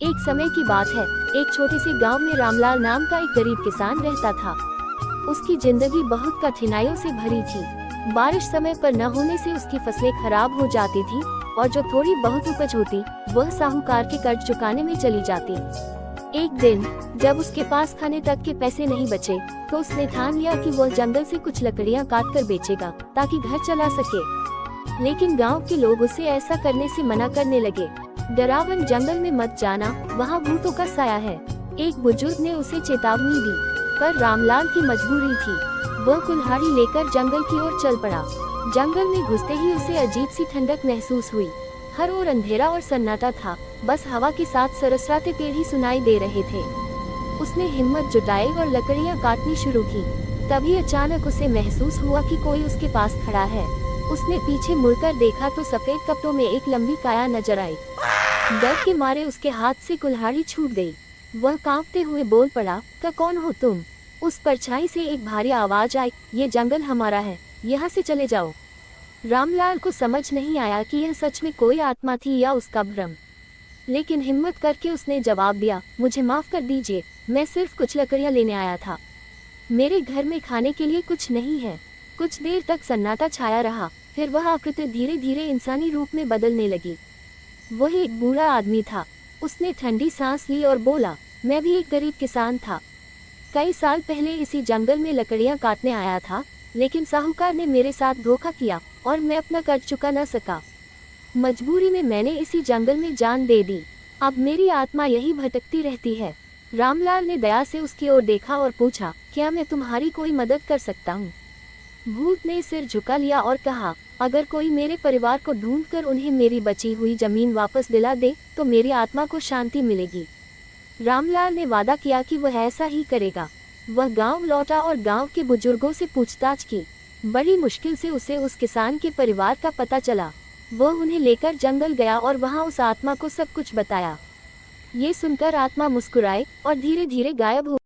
एक समय की बात है, एक छोटे से गांव में रामलाल नाम का एक गरीब किसान रहता था। उसकी जिंदगी बहुत कठिनाइयों से भरी थी। बारिश समय पर न होने से उसकी फसलें खराब हो जाती थी और जो थोड़ी बहुत उपज होती वह साहूकार के कर्ज चुकाने में चली जाती। एक दिन जब उसके पास खाने तक के पैसे नहीं बचे तो उसने ठान लिया कि वह जंगल से कुछ लकड़ियां काट कर बेचेगा ताकि घर चला सके। लेकिन गांव के लोग उसे ऐसा करने से मना करने लगे। डरावन जंगल में मत जाना, वहाँ भूतों का साया है। एक बुजुर्ग ने उसे चेतावनी दी, पर रामलाल की मजबूरी थी। वह कुल्हाड़ी लेकर जंगल की ओर चल पड़ा। जंगल में घुसते ही उसे अजीब सी ठंडक महसूस हुई। हर ओर अंधेरा और सन्नाटा था, बस हवा के साथ सरसराते पेड़ ही सुनाई दे रहे थे। उसने हिम्मत जुटाई और लकड़ियां काटनी शुरू की। तभी अचानक उसे महसूस हुआ कि कोई उसके पास खड़ा है। उसने पीछे मुड़कर देखा तो सफेद कपड़ों में एक लंबी काया नजर आई। डर के मारे उसके हाथ से कुल्हाड़ी छूट गई। वह कांपते हुए बोल पड़ा, कौन हो तुम? उस परछाई से एक भारी आवाज आई, ये जंगल हमारा है, यहाँ से चले जाओ। रामलाल को समझ नहीं आया कि यह सच में कोई आत्मा थी या उसका भ्रम। लेकिन हिम्मत करके उसने जवाब दिया, मुझे माफ कर दीजिए, मैं सिर्फ कुछ लकड़ियाँ लेने आया था। मेरे घर में खाने के लिए कुछ नहीं है। कुछ देर तक सन्नाटा छाया रहा, फिर वह आकृति धीरे धीरे इंसानी रूप में बदलने लगी। वह एक बूढ़ा आदमी था। उसने ठंडी सांस ली और बोला, मैं भी एक गरीब किसान था। कई साल पहले इसी जंगल में लकड़ियां काटने आया था, लेकिन साहूकार ने मेरे साथ धोखा किया और मैं अपना कर्ज चुका न सका। मजबूरी में मैंने इसी जंगल में जान दे दी। अब मेरी आत्मा यही भटकती रहती है। रामलाल ने दया से उसकी ओर देखा और पूछा, क्या मैं तुम्हारी कोई मदद कर सकता हूँ? भूत ने सिर झुका लिया और कहा, अगर कोई मेरे परिवार को ढूंढकर उन्हें मेरी बची हुई जमीन वापस दिला दे तो मेरी आत्मा को शांति मिलेगी। रामलाल ने वादा किया कि वह ऐसा ही करेगा। वह गांव लौटा और गांव के बुजुर्गों से पूछताछ की। बड़ी मुश्किल से उसे उस किसान के परिवार का पता चला। वह उन्हें लेकर जंगल गया और वहां उस आत्मा को सब कुछ बताया। ये सुनकर आत्मा मुस्कुराए और धीरे धीरे गायब हो